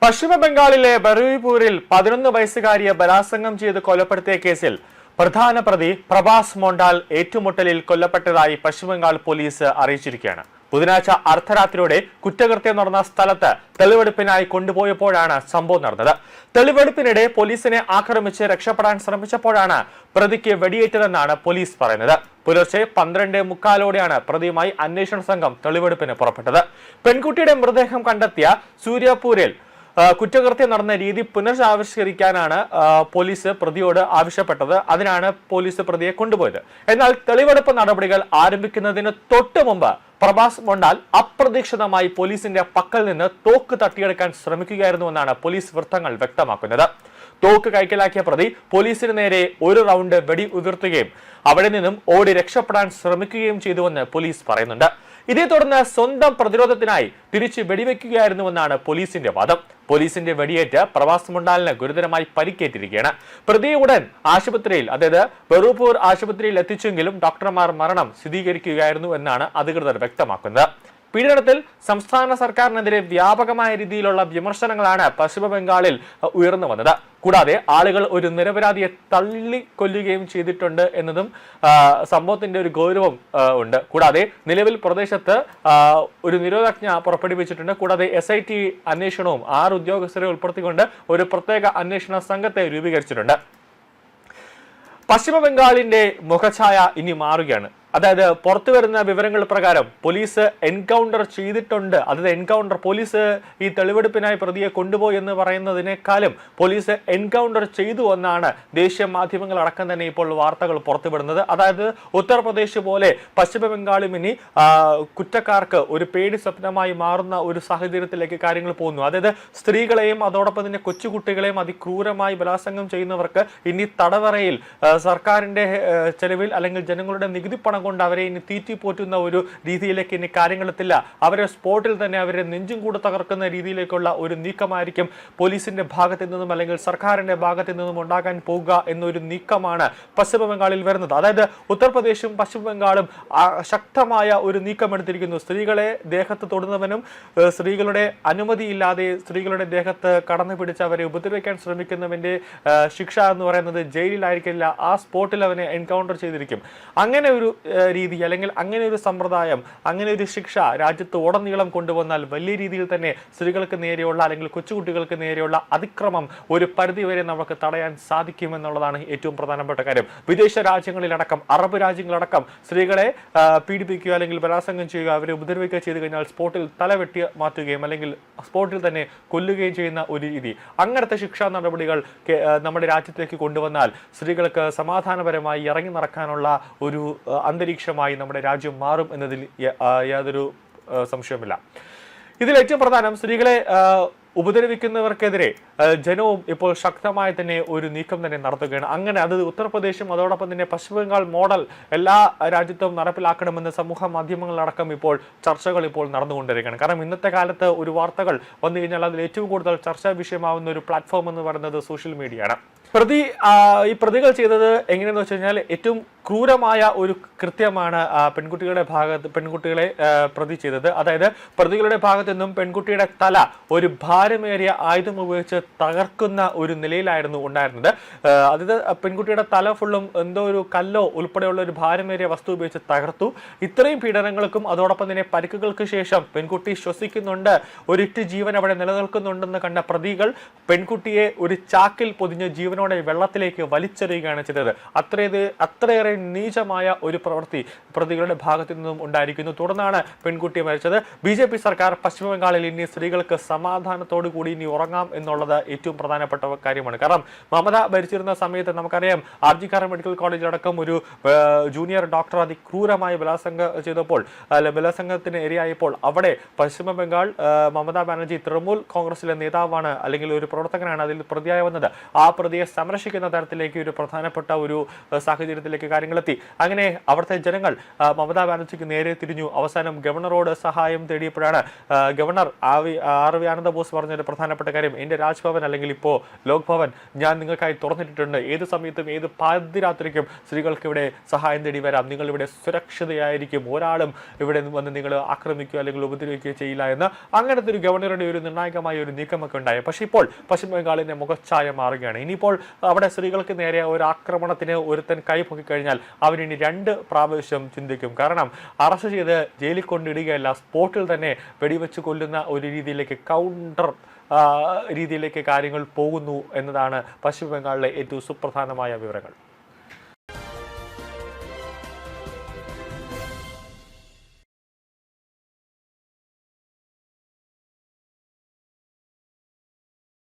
പശ്ചിമ ബംഗാളിലെ ബറൂയിപൂരിൽ 11 വയസ്സുകാരിയെ ബലാത്സംഗം ചെയ്ത് കൊലപ്പെടുത്തിയ കേസിൽ പ്രധാന പ്രതി പ്രഭാസ് മോണ്ടാൽ ഏറ്റുമുട്ടലിൽ കൊല്ലപ്പെട്ടതായി പശ്ചിമബംഗാൾ പോലീസ് അറിയിച്ചിരിക്കുകയാണ്. ബുധനാഴ്ച അർദ്ധരാത്രിയോടെ കുറ്റകൃത്യം നടന്ന സ്ഥലത്ത് തെളിവെടുപ്പിനായി കൊണ്ടുപോയപ്പോഴാണ് സംഭവം നടന്നത്. തെളിവെടുപ്പിനിടെ പോലീസിനെ ആക്രമിച്ച് രക്ഷപ്പെടാൻ ശ്രമിച്ചപ്പോഴാണ് പ്രതിക്ക് വെടിയേറ്റതെന്നാണ് പോലീസ് പറയുന്നത്. പുലർച്ചെ 12:45 പ്രതിയുമായി അന്വേഷണ സംഘം തെളിവെടുപ്പിന് പുറപ്പെട്ടത്. പെൺകുട്ടിയുടെ മൃതദേഹം കണ്ടെത്തിയ സൂര്യപൂരിൽ കുറ്റകൃത്യം നടന്ന രീതി പുനരാവിഷ്കരിക്കാനാണ് പോലീസ് പ്രതിയോട് ആവശ്യപ്പെട്ടത്. അതിനാണ് പോലീസ് പ്രതിയെ കൊണ്ടുപോയത്. എന്നാൽ തെളിവെടുപ്പ് നടപടികൾ ആരംഭിക്കുന്നതിന് തൊട്ടു മുമ്പ് പ്രഭാസ് മോണ്ടാൽ അപ്രതീക്ഷിതമായി പോലീസിന്റെ പക്കൽ നിന്ന് തോക്ക് തട്ടിയെടുക്കാൻ ശ്രമിക്കുകയായിരുന്നുവെന്നാണ് പോലീസ് വൃത്തങ്ങൾ വ്യക്തമാക്കുന്നത്. തോക്ക് കൈക്കലാക്കിയ പ്രതി പോലീസിന് നേരെ ഒരു റൗണ്ട് വെടി ഉതിർത്തുകയും അവിടെ നിന്നും ഓടി രക്ഷപ്പെടാൻ ശ്രമിക്കുകയും ചെയ്തുവെന്ന് പോലീസ് പറയുന്നുണ്ട്. ഇതേ തുടർന്ന് സ്വന്തം പ്രതിരോധത്തിനായി തിരിച്ച് വെടിവെക്കുകയായിരുന്നുവെന്നാണ് പോലീസിന്റെ വാദം. പോലീസിന്റെ വെടിയേറ്റ് പ്രഭാസ് മോണ്ടാലിന് ഗുരുതരമായി പരിക്കേറ്റിരിക്കുകയാണ്. പ്രതിയെ ഉടൻ ആശുപത്രിയിൽ, അതായത് ബറൂയിപൂർ ആശുപത്രിയിൽ എത്തിച്ചെങ്കിലും ഡോക്ടർമാർ മരണം സ്ഥിരീകരിക്കുകയായിരുന്നു എന്നാണ് അധികൃതർ വ്യക്തമാക്കുന്നത്. പീഡനത്തിൽ സംസ്ഥാന സർക്കാരിനെതിരെ വ്യാപകമായ രീതിയിലുള്ള വിമർശനങ്ങളാണ് പശ്ചിമ ബംഗാളിൽ ഉയർന്നു വന്നത്. കൂടാതെ ആളുകൾ ഒരു നിരപരാധിയെ തള്ളിക്കൊല്ലുകയും ചെയ്തിട്ടുണ്ട് എന്നതും സംഭവത്തിന്റെ ഒരു ഗൗരവം ഉണ്ട്. കൂടാതെ നിലവിൽ പ്രദേശത്ത് ഒരു നിരോധനാജ്ഞ പുറപ്പെടുവിച്ചിട്ടുണ്ട്. കൂടാതെ SIT അന്വേഷണവും 6 ഉദ്യോഗസ്ഥരെ ഉൾപ്പെടുത്തിക്കൊണ്ട് ഒരു പ്രത്യേക അന്വേഷണ സംഘത്തെ രൂപീകരിച്ചിട്ടുണ്ട്. പശ്ചിമ ബംഗാളിന്റെ മുഖഛായ ഇനി മാറുകയാണ്. അതായത് പുറത്തു വരുന്ന വിവരങ്ങൾ പ്രകാരം പോലീസ് എൻകൗണ്ടർ ചെയ്തിട്ടുണ്ട്. അതായത് എൻകൗണ്ടർ, പോലീസ് ഈ തെളിവെടുപ്പിനായി പ്രതിയെ കൊണ്ടുപോയി എന്ന് പറയുന്നതിനേക്കാളും പോലീസ് എൻകൗണ്ടർ ചെയ്തു എന്നാണ് ദേശീയ മാധ്യമങ്ങൾ അടക്കം തന്നെ ഇപ്പോൾ വാർത്തകൾ പുറത്തുവിടുന്നത്. അതായത് ഉത്തർപ്രദേശ് പോലെ പശ്ചിമ ബംഗാളും ഇനി കുറ്റക്കാർക്ക് ഒരു പേടി സ്വപ്നമായി മാറുന്ന ഒരു സാഹചര്യത്തിലേക്ക് കാര്യങ്ങൾ പോകുന്നു. അതായത് സ്ത്രീകളെയും അതോടൊപ്പം തന്നെ കൊച്ചുകുട്ടികളെയും അതിക്രൂരമായി ബലാത്സംഗം ചെയ്യുന്നവർക്ക് ഇനി തടവറയിൽ സർക്കാരിന്റെ ചെലവിൽ അല്ലെങ്കിൽ ജനങ്ങളുടെ നികുതി പണം കൊണ്ട് അവരെ ഇനി തീറ്റി പോറ്റുന്ന ഒരു രീതിയിലേക്ക് ഇനി കാര്യങ്ങളെത്തില്ല. അവരെ സ്പോട്ടിൽ തന്നെ അവരെ നെഞ്ചും കൂടെ തകർക്കുന്ന രീതിയിലേക്കുള്ള ഒരു നീക്കമായിരിക്കും പോലീസിന്റെ ഭാഗത്തു നിന്നും അല്ലെങ്കിൽ സർക്കാരിന്റെ ഭാഗത്തു നിന്നും ഉണ്ടാകാൻ പോകുക എന്നൊരു നീക്കമാണ് പശ്ചിമ ബംഗാളിൽ വരുന്നത്. അതായത് ഉത്തർപ്രദേശും പശ്ചിമ ബംഗാളും ശക്തമായ ഒരു നീക്കം എടുത്തിരിക്കുന്നു. സ്ത്രീകളെ ദേഹത്ത് തൊടുന്നവനും സ്ത്രീകളുടെ അനുമതിയില്ലാതെ സ്ത്രീകളുടെ ദേഹത്ത് കടന്നു പിടിച്ച് അവരെ ഉപദ്രവിക്കാൻ ശ്രമിക്കുന്നവന്റെ ശിക്ഷ എന്ന് പറയുന്നത് ജയിലിലായിരിക്കില്ല, ആ സ്പോട്ടിൽ അവനെ എൻകൗണ്ടർ ചെയ്തിരിക്കും. അങ്ങനെ ഒരു രീതി അല്ലെങ്കിൽ അങ്ങനെ ഒരു സമ്പ്രദായം, അങ്ങനെ ഒരു ശിക്ഷ രാജ്യത്ത് ഉടനീളം കൊണ്ടുവന്നാൽ വലിയ രീതിയിൽ തന്നെ സ്ത്രീകൾക്ക് നേരെയുള്ള അല്ലെങ്കിൽ കൊച്ചുകുട്ടികൾക്ക് നേരെയുള്ള അതിക്രമം ഒരു പരിധിവരെ നമുക്ക് തടയാൻ സാധിക്കുമെന്നുള്ളതാണ് ഏറ്റവും പ്രധാനപ്പെട്ട കാര്യം. വിദേശ രാജ്യങ്ങളിലടക്കം, അറബ് രാജ്യങ്ങളടക്കം സ്ത്രീകളെ പീഡിപ്പിക്കുക അല്ലെങ്കിൽ ബലാത്സംഗം ചെയ്യുക, അവരെ ഉപദ്രവിക്കുക ചെയ്തു കഴിഞ്ഞാൽ സ്പോട്ടിൽ തലവെട്ടി മാറ്റുകയും അല്ലെങ്കിൽ സ്പോട്ടിൽ തന്നെ കൊല്ലുകയും ചെയ്യുന്ന ഒരു രീതി, അങ്ങനത്തെ ശിക്ഷാ നടപടികൾ നമ്മുടെ രാജ്യത്തേക്ക് കൊണ്ടുവന്നാൽ സ്ത്രീകൾക്ക് സമാധാനപരമായി ഇറങ്ങി നടക്കാനുള്ള ഒരു അന്തരീക്ഷമായി നമ്മുടെ രാജ്യം മാറും എന്നതിൽ യാതൊരു സംശയമില്ല. ഇതിൽ ഏറ്റവും പ്രധാനം, സ്ത്രീകളെ ഉപദ്രവിക്കുന്നവർക്കെതിരെ ജനവും ഇപ്പോൾ ശക്തമായി തന്നെ ഒരു നീക്കം തന്നെ നടത്തുകയാണ്. അങ്ങനെ അത് ഉത്തർപ്രദേശും അതോടൊപ്പം തന്നെ പശ്ചിമ ബംഗാൾ മോഡൽ എല്ലാ രാജ്യത്തും നടപ്പിലാക്കണമെന്ന് സമൂഹ മാധ്യമങ്ങളടക്കം ഇപ്പോൾ ചർച്ചകൾ ഇപ്പോൾ നടന്നുകൊണ്ടിരിക്കുകയാണ്. കാരണം ഇന്നത്തെ കാലത്ത് ഒരു വാർത്തകൾ വന്നു കഴിഞ്ഞാൽ അതിൽ ഏറ്റവും കൂടുതൽ ചർച്ചാ വിഷയമാവുന്ന ഒരു പ്ലാറ്റ്ഫോം എന്ന് പറയുന്നത് സോഷ്യൽ മീഡിയയാണ്. ഈ പ്രതികൾ ചെയ്തത് എങ്ങനെയെന്ന് വെച്ച് കഴിഞ്ഞാൽ ഏറ്റവും ക്രൂരമായ ഒരു കൃത്യമാണ് പെൺകുട്ടികളെ പ്രതി ചെയ്തത്. അതായത് പ്രതികളുടെ ഭാഗത്തു നിന്നും പെൺകുട്ടിയുടെ തല ഒരു ഭാരമേറിയ ആയുധം ഉപയോഗിച്ച് തകർക്കുന്ന ഒരു നിലയിലായിരുന്നു ഉണ്ടായിരുന്നത്. അതായത് പെൺകുട്ടിയുടെ തല ഫുള്ളും എന്തോ ഒരു കല്ലോ ഉൾപ്പെടെയുള്ള ഒരു ഭാരമേറിയ വസ്തു ഉപയോഗിച്ച് തകർത്തു. ഇത്രയും പീഡനങ്ങൾക്കും അതോടൊപ്പം തന്നെ പരിക്കുകൾക്ക് ശേഷം പെൺകുട്ടി ശ്വസിക്കുന്നുണ്ട്, ഒരിറ്റ് ജീവൻ അവിടെ നിലനിൽക്കുന്നുണ്ടെന്ന് കണ്ട പ്രതികൾ പെൺകുട്ടിയെ ഒരു ചാക്കിൽ പൊതിഞ്ഞ് ജീവനോടെ വെള്ളത്തിലേക്ക് വലിച്ചെറിയുകയാണ് ചെയ്തത്. അത്രയേറെ നീചമായ ഒരു പ്രവൃത്തി പ്രതികളുടെ ഭാഗത്തു നിന്നും ഉണ്ടായിരിക്കുന്നു. തുടർന്നാണ് പെൺകുട്ടി മരിച്ചത്. BJP സർക്കാർ പശ്ചിമ ബംഗാളിൽ ഇനി സ്ത്രീകൾക്ക് സമാധാനത്തോടു കൂടി ഇനി ഉറങ്ങാം എന്നുള്ളത് ഏറ്റവും പ്രധാനപ്പെട്ട കാര്യമാണ്. കാരണം മമത ഭരിച്ചിരുന്ന സമയത്ത് നമുക്കറിയാം, RG കർ മെഡിക്കൽ കോളേജിലടക്കം ഒരു ജൂനിയർ ഡോക്ടർ അതിക്രൂരമായി ബലാത്സംഗത്തിന് ഇരയായപ്പോൾ അവിടെ പശ്ചിമ ബംഗാൾ മമതാ ബാനർജി തൃണമൂൽ കോൺഗ്രസിലെ നേതാവാണ് അല്ലെങ്കിൽ ഒരു പ്രവർത്തകനാണ് അതിൽ പ്രതിയായി വന്നത്. ആ പ്രതിയെ സംരക്ഷിക്കുന്ന തരത്തിലേക്ക് ഒരു പ്രധാനപ്പെട്ട ഒരു സാഹചര്യത്തിലേക്ക് കാര്യങ്ങളെത്തി. അങ്ങനെ അവിടുത്തെ ജനങ്ങൾ മമതാ ബാനർജിക്ക് നേരെ തിരിഞ്ഞു. അവസാനം ഗവർണറോട് സഹായം തേടിയപ്പോഴാണ് ഗവർണർ RV ആനന്ദ ബോസ് പറഞ്ഞൊരു പ്രധാനപ്പെട്ട കാര്യം, എന്റെ രാജ്ഭവൻ രാജ്ഭവൻ അല്ലെങ്കിൽ ഇപ്പോൾ ലോക് ഭവൻ ഞാൻ നിങ്ങൾക്കായി തുറന്നിട്ടിട്ടുണ്ട്. ഏത് സമയത്തും ഏത് പാതിരാത്രിക്കും സ്ത്രീകൾക്ക് ഇവിടെ സഹായം തേടി വരാം. നിങ്ങളിവിടെ സുരക്ഷിതയായിരിക്കും, ഒരാളും ഇവിടെ വന്ന് നിങ്ങൾ ആക്രമിക്കുകയോ അല്ലെങ്കിൽ ഉപദ്രവിക്കുകയോ ചെയ്യില്ല എന്ന് അങ്ങനത്തെ ഒരു ഗവർണറുടെ ഒരു നിർണായകമായ ഒരു നീക്കമൊക്കെ ഉണ്ടായി. പക്ഷേ ഇപ്പോൾ പശ്ചിമ ബംഗാളിന്റെ മുഖച്ഛായ മാറുകയാണ്. ഇനിയിപ്പോൾ അവിടെ സ്ത്രീകൾക്ക് നേരെ ഒരു ആക്രമണത്തിന് ഒരുത്തൻ കൈപൊക്കിക്കഴിഞ്ഞാൽ അവരിനി 2 പ്രാവശ്യം ചിന്തിക്കും. കാരണം അറസ്റ്റ് ചെയ്ത് ജയിലിൽ കൊണ്ടിടുകയല്ല, സ്പോട്ടിൽ തന്നെ വെടിവെച്ച് കൊല്ലുന്ന ഒരു രീതിയിലേക്ക് കൗണ്ടർ രീതിയിലേക്ക് കാര്യങ്ങൾ പോകുന്നു എന്നതാണ് പശ്ചിമ ബംഗാളിലെ ഏറ്റവും സുപ്രധാനമായ വിവരങ്ങൾ.